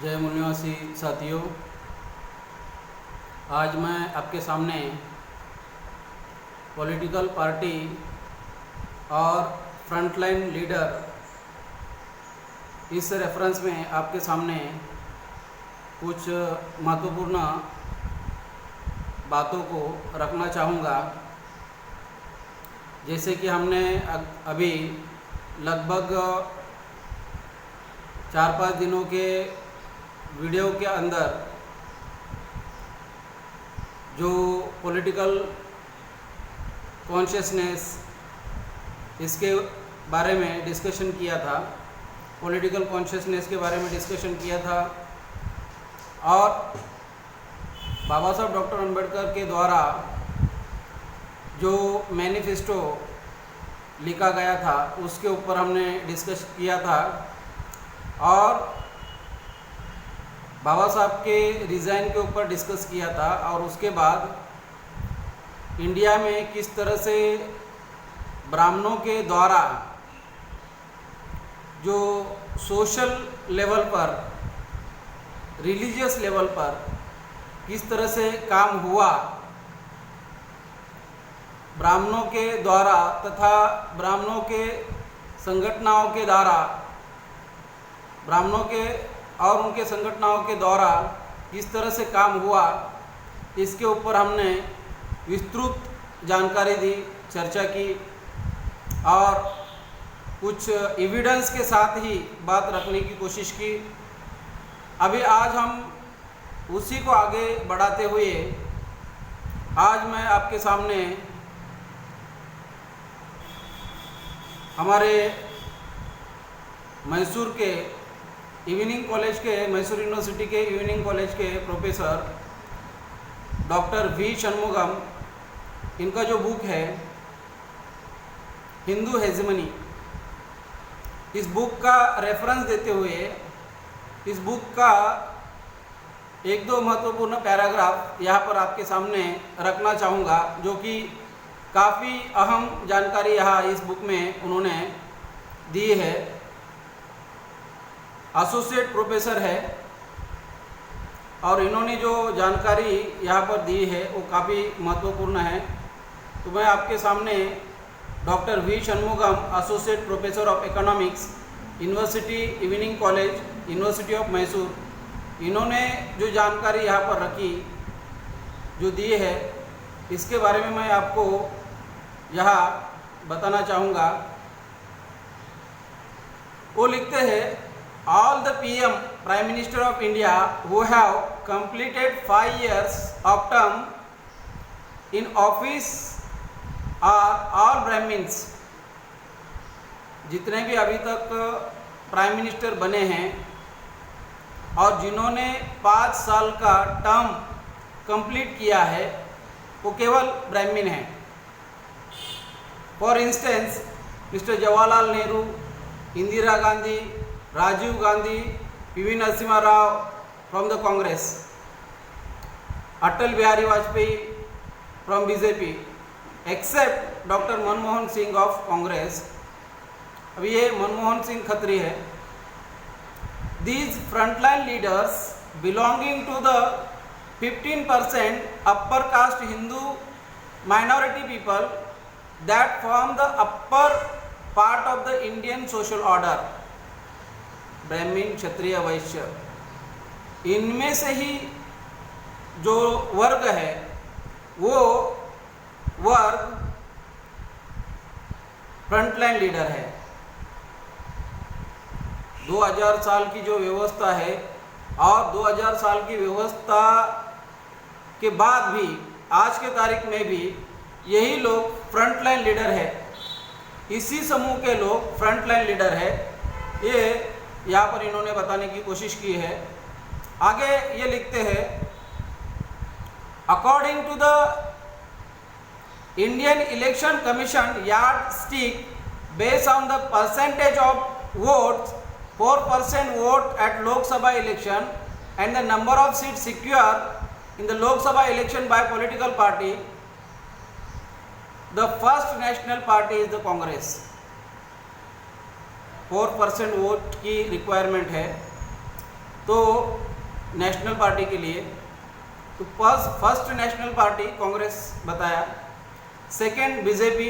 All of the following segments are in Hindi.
जय मूल्यवासी साथियों, आज मैं आपके सामने पॉलिटिकल पार्टी और फ्रंटलाइन लीडर इस रेफरेंस में आपके सामने कुछ महत्वपूर्ण बातों को रखना चाहूँगा। जैसे कि हमने अभी लगभग 4-5 दिनों के वीडियो के अंदर जो पॉलिटिकल कॉन्शियसनेस इसके बारे में डिस्कशन किया था, पॉलिटिकल कॉन्शियसनेस के बारे में डिस्कशन किया था और बाबा साहब डॉक्टर अंबेडकर के द्वारा जो मैनिफेस्टो लिखा गया था उसके ऊपर हमने डिस्कस किया था और बाबा साहब के रिज़ाइन के ऊपर डिस्कस किया था। और उसके बाद इंडिया में किस तरह से ब्राह्मणों के द्वारा जो सोशल लेवल पर, रिलीजियस लेवल पर किस तरह से काम हुआ ब्राह्मणों के द्वारा तथा ब्राह्मणों के संगठनों के द्वारा, ब्राह्मणों के और उनके संगठनों के द्वारा किस तरह से काम हुआ, इसके ऊपर हमने विस्तृत जानकारी दी, चर्चा की और कुछ एविडेंस के साथ ही बात रखने की कोशिश की। अभी आज हम उसी को आगे बढ़ाते हुए आज मैं आपके सामने हमारे मैसूर के इवनिंग कॉलेज के, मैसूर यूनिवर्सिटी के इवनिंग कॉलेज के प्रोफेसर डॉक्टर वी षणमुगम, इनका जो बुक है हिंदू हेजेमनी, इस बुक का रेफरेंस देते हुए इस बुक का एक दो महत्वपूर्ण पैराग्राफ यहाँ पर आपके सामने रखना चाहूँगा, जो कि काफ़ी अहम जानकारी यहाँ इस बुक में उन्होंने दी है। एसोसिएट प्रोफेसर है और इन्होंने जो जानकारी यहाँ पर दी है वो काफ़ी महत्वपूर्ण है। तो मैं आपके सामने doctor V Shanmugam, associate professor of economics, university evening college, university of Mysore, इन्होंने जो जानकारी यहाँ पर रखी, जो दी है, इसके बारे में मैं आपको यहाँ बताना चाहूँगा। वो लिखते हैं, all the PM, Prime Minister of India, who have completed 5 years of term in office are all Brahmins। जितने भी अभी तक प्राइम मिनिस्टर बने हैं और जिन्होंने 5 साल का टर्म कंप्लीट किया है वो केवल ब्राह्मण हैं। For instance mister Jawaharlal Nehru, Indira Gandhi, Rajiv Gandhi, PV Narasimha Rao from the Congress, Atal Bihari Vajpayee from BJP, except doctor Manmohan Singh of Congress. अब ये मनमोहन सिंह खत्री है। These frontline leaders belonging to the 15% upper caste Hindu minority people that form the upper part of the Indian social order, Brahmin, Kshatriya, वैश्य, इनमें से ही जो वर्ग है वो वर्ग फ्रंटलाइन लीडर है। 2000 साल की जो व्यवस्था है और 2000 साल की व्यवस्था के बाद भी आज के तारीख में भी यही लोग फ्रंटलाइन लीडर है। इसी समूह के लोग फ्रंटलाइन लीडर है। ये यहाँ पर इन्होंने बताने की कोशिश की है। आगे ये लिखते हैं, according to the Indian election commission yardstick based on the percentage of votes, 4% vote at Lok Sabha election and the number of seat secure in the Lok Sabha election by political party, the first national party is the Congress. 4% vote की रिक्वायरमेंट है तो नेशनल पार्टी के लिए तो फर्स्ट नेशनल पार्टी कांग्रेस बताया, second BJP,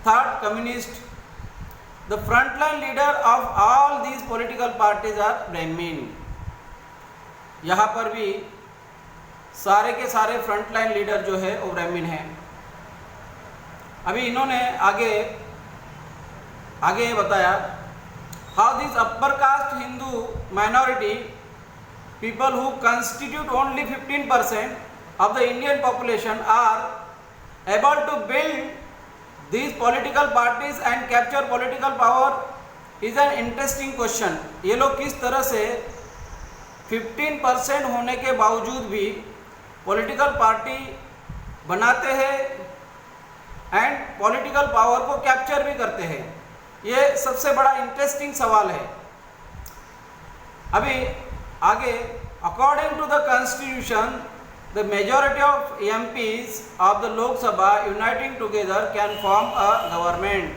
third communist. The frontline leader of all these political parties are Brahmin. यहाँ पर भी सारे के सारे फ्रंटलाइन लीडर जो है वो ब्राह्मीण हैं। अभी इन्होंने आगे बताया how this upper caste Hindu minority people who constitute only 15% of the Indian population are able to build these political parties and capture political power is an interesting question। ये लोग किस तरह से 15% होने के बावजूद भी पॉलिटिकल पार्टी बनाते हैं एंड पॉलिटिकल पावर को कैप्चर भी करते हैं, ये सबसे बड़ा इंटरेस्टिंग सवाल है। अभी आगे, according to the constitution the majority of MPs of the Lok Sabha uniting together can form a government.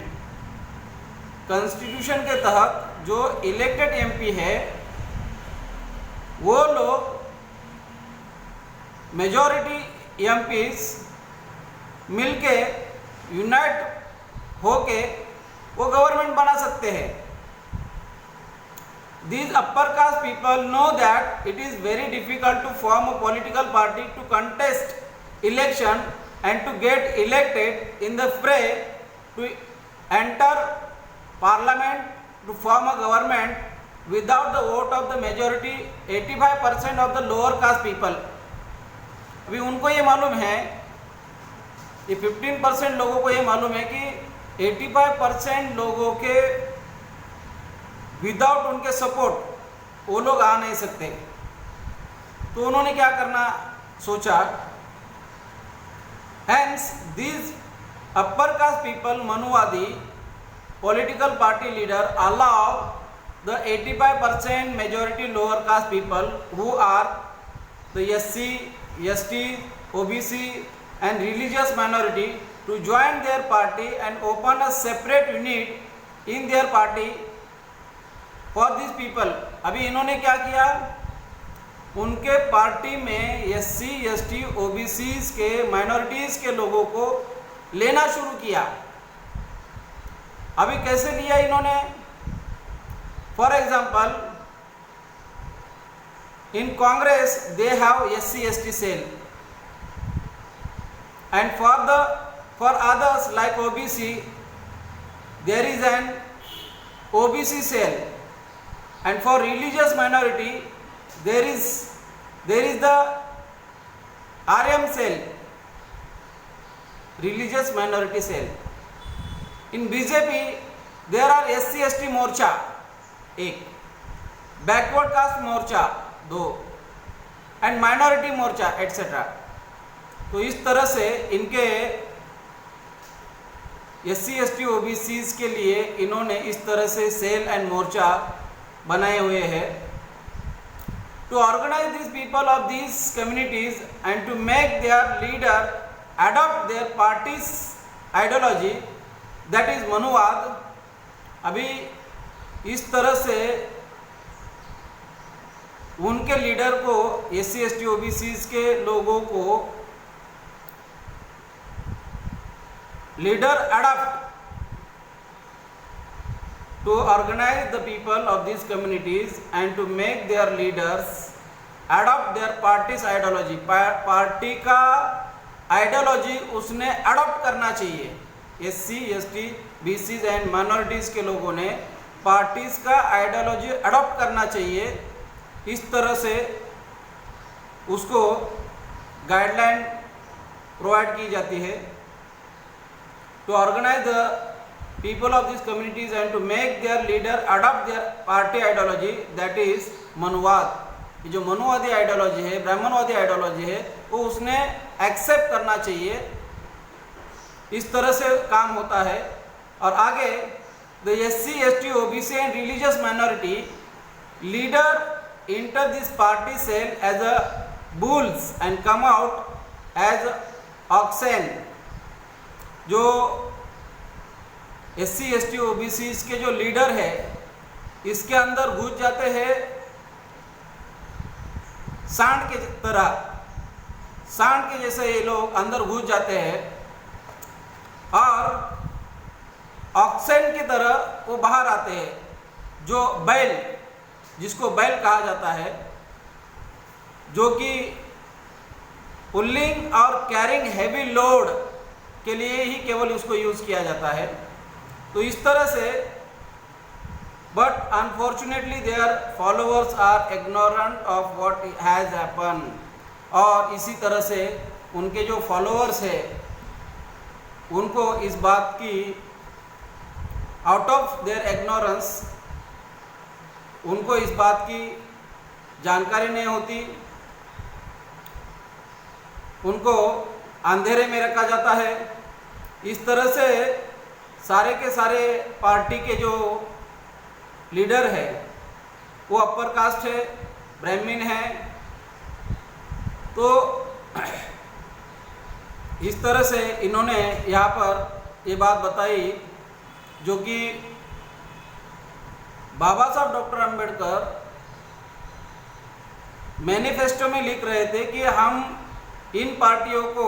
Constitution के तहत जो इलेक्टेड MP है वो लोग मेजॉरिटी MPs मिलके यूनाइट होके वो गवर्नमेंट बना सकते हैं। These upper caste people know that it is very difficult to form a political party to contest election and to get elected in the fray, to enter parliament, to form a government without the vote of the majority 85% of the lower caste people। अभी उनको ये मालूम है, ये 15% लोगों को ये मालूम है कि 85% लोगों के विदाउट उनके सपोर्ट वो लोग आ नहीं सकते। तो उन्होंने क्या करना सोचा, hence this upper caste people Manuvadi political party leader allow the 85% majority lower caste people who are the SC, ST, OBC and religious minority to join their party and open a separate unit in their party for these people। अभी इन्होंने क्या किया, उनके पार्टी में SC, ST, OBCs के माइनॉरिटीज के लोगों को लेना शुरू किया। अभी कैसे लिया इन्होंने, for example in Congress they have SC, ST cell and for others like OBC there is an OBC cell, and for religious minority there is the RM cell, religious minority cell। in BJP there are SC, ST मोर्चा एक, बैकवर्ड कास्ट मोर्चा दो एंड माइनॉरिटी मोर्चा एटसेट्रा। तो इस तरह से इनके SC, ST, OBCs के लिए इन्होंने इस तरह से सेल एंड मोर्चा बनाए हुए हैं। To organise this people of this communities and to make their leader adopt their parties ideology that is Manuvad. अभी इस तरह से उनके लीडर को SC, ST, OBCs के लोगों को leader adopt to organize the people of these communities and to make their leaders adopt their party's ideology। Party का आइडियोलॉजी उसने अडॉप्ट करना चाहिए। SC, ST, BCs and minorities के लोगों ने पार्टीज का आइडियोलॉजी अडॉप्ट करना चाहिए। इस तरह से उसको गाइडलाइन प्रोवाइड की जाती है। To organise the people of these communities and to make their leader adopt their party ideology that is मनुवाद। ये जो मनुवादी आइडियोलॉजी है, ब्राह्मणवादी आइडियोलॉजी है, वो उसने एक्सेप्ट करना चाहिए। इस तरह से काम होता है। और आगे the SC, ST, OBC and religious minority leader enter this party cell as a bulls and come out as oxen। जो SC, ST, OBCs के जो लीडर है इसके अंदर घुस जाते हैं सांड के तरह, सांड के जैसे ये लोग अंदर घुस जाते हैं और ऑक्सीजन की तरह वो बाहर आते हैं। जो बैल, जिसको बैल कहा जाता है, जो कि पुल्लिंग और कैरिंग हैवी लोड के लिए ही केवल उसको यूज़ किया जाता है। तो इस तरह से, but unfortunately their followers are ignorant of what has happen. और इसी तरह से उनके जो फॉलोअर्स है उनको इस बात की, आउट ऑफ देयर इग्नोरेंस, उनको इस बात की जानकारी नहीं होती, उनको अंधेरे में रखा जाता है। इस तरह से सारे के सारे पार्टी के जो लीडर है वो अपर कास्ट है, ब्राह्मण है। तो इस तरह से इन्होंने यहाँ पर ये बात बताई, जो कि बाबा साहब डॉक्टर अंबेडकर मैनिफेस्टो में लिख रहे थे कि हम इन पार्टियों को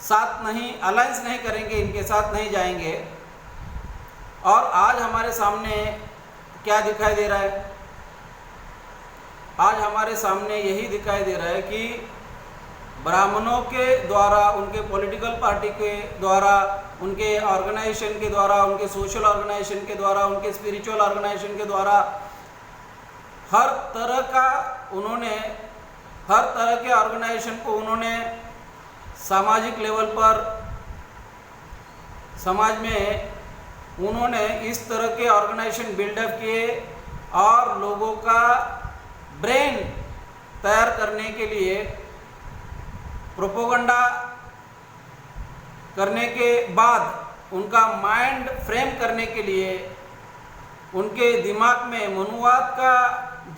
साथ नहीं, अलायंस नहीं करेंगे, इनके साथ नहीं जाएंगे। और आज हमारे सामने क्या दिखाई दे रहा है? आज हमारे सामने यही दिखाई दे रहा है कि ब्राह्मणों के द्वारा, उनके पॉलिटिकल पार्टी के द्वारा, उनके ऑर्गेनाइजेशन के द्वारा, उनके सोशल ऑर्गेनाइजेशन के द्वारा, उनके स्पिरिचुअल ऑर्गेनाइजेशन के द्वारा हर तरह का उन्होंने, हर तरह के ऑर्गेनाइजेशन को उन्होंने सामाजिक लेवल पर, समाज में उन्होंने इस तरह के ऑर्गेनाइजेशन बिल्डअप किए और लोगों का ब्रेन तैयार करने के लिए, प्रोपोगंडा करने के बाद उनका माइंड फ्रेम करने के लिए, उनके दिमाग में मनुवाद का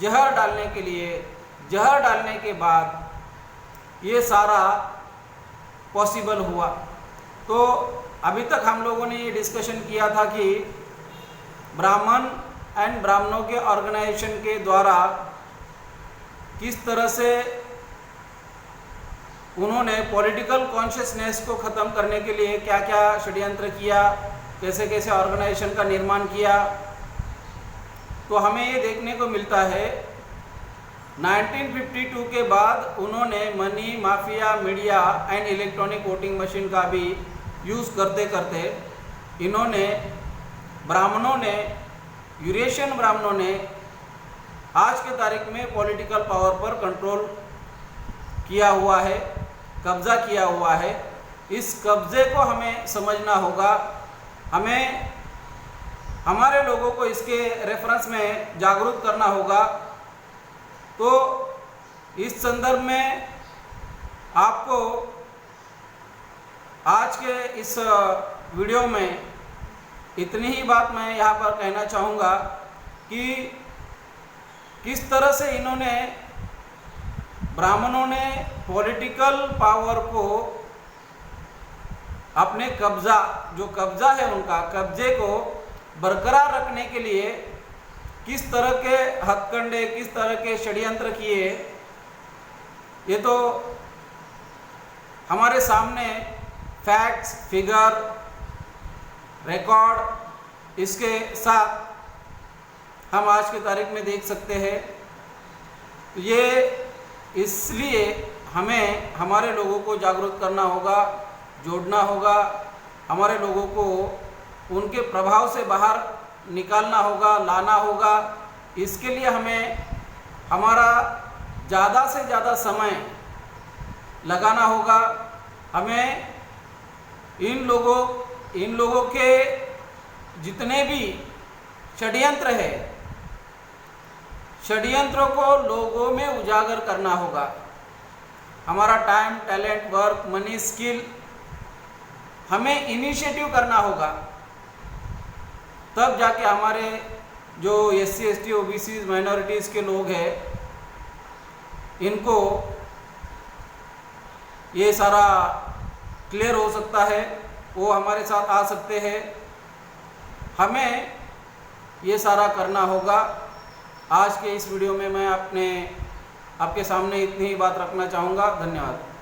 जहर डालने के लिए, जहर डालने के बाद ये सारा पॉसिबल हुआ। तो अभी तक हम लोगों ने ये डिस्कशन किया था कि ब्राह्मण एंड ब्राह्मणों के ऑर्गेनाइजेशन के द्वारा किस तरह से उन्होंने पॉलिटिकल कॉन्शियसनेस को ख़त्म करने के लिए क्या क्या षड्यंत्र किया, कैसे कैसे ऑर्गेनाइजेशन का निर्माण किया। तो हमें ये देखने को मिलता है 1952 के बाद उन्होंने money mafia, media and electronic voting machine का भी यूज़ करते करते इन्होंने, ब्राह्मणों ने, यूरेशियन ब्राह्मणों ने आज के तारीख में पॉलिटिकल पावर पर कंट्रोल किया हुआ है, कब्ज़ा किया हुआ है। इस कब्ज़े को हमें समझना होगा, हमें हमारे लोगों को इसके रेफरेंस में जागरूक करना होगा। तो इस संदर्भ में आपको आज के इस वीडियो में इतनी ही बात मैं यहाँ पर कहना चाहूँगा कि किस तरह से इन्होंने, ब्राह्मणों ने पॉलिटिकल पावर को अपने कब्ज़ा, जो कब्ज़ा है उनका, कब्जे को बरकरार रखने के लिए किस तरह के हथकंडे, किस तरह के षड्यंत्र किए, ये तो हमारे सामने फैक्ट्स, फिगर, रिकॉर्ड, इसके साथ हम आज की तारीख में देख सकते हैं। ये इसलिए हमें हमारे लोगों को जागरूक करना होगा, जोड़ना होगा, हमारे लोगों को उनके प्रभाव से बाहर निकालना होगा, लाना होगा। इसके लिए हमें हमारा ज़्यादा से ज़्यादा समय लगाना होगा। हमें इन लोगों के जितने भी षड्यंत्र है, षड्यंत्रों को लोगों में उजागर करना होगा। हमारा time, talent, work, money, skill, हमें इनिशिएटिव करना होगा। तब जाके हमारे जो SC, ST, OBC, माइनॉरिटीज़ के लोग हैं, इनको ये सारा क्लियर हो सकता है, वो हमारे साथ आ सकते हैं। हमें ये सारा करना होगा। आज के इस वीडियो में मैं अपने आपके सामने इतनी ही बात रखना चाहूँगा। धन्यवाद।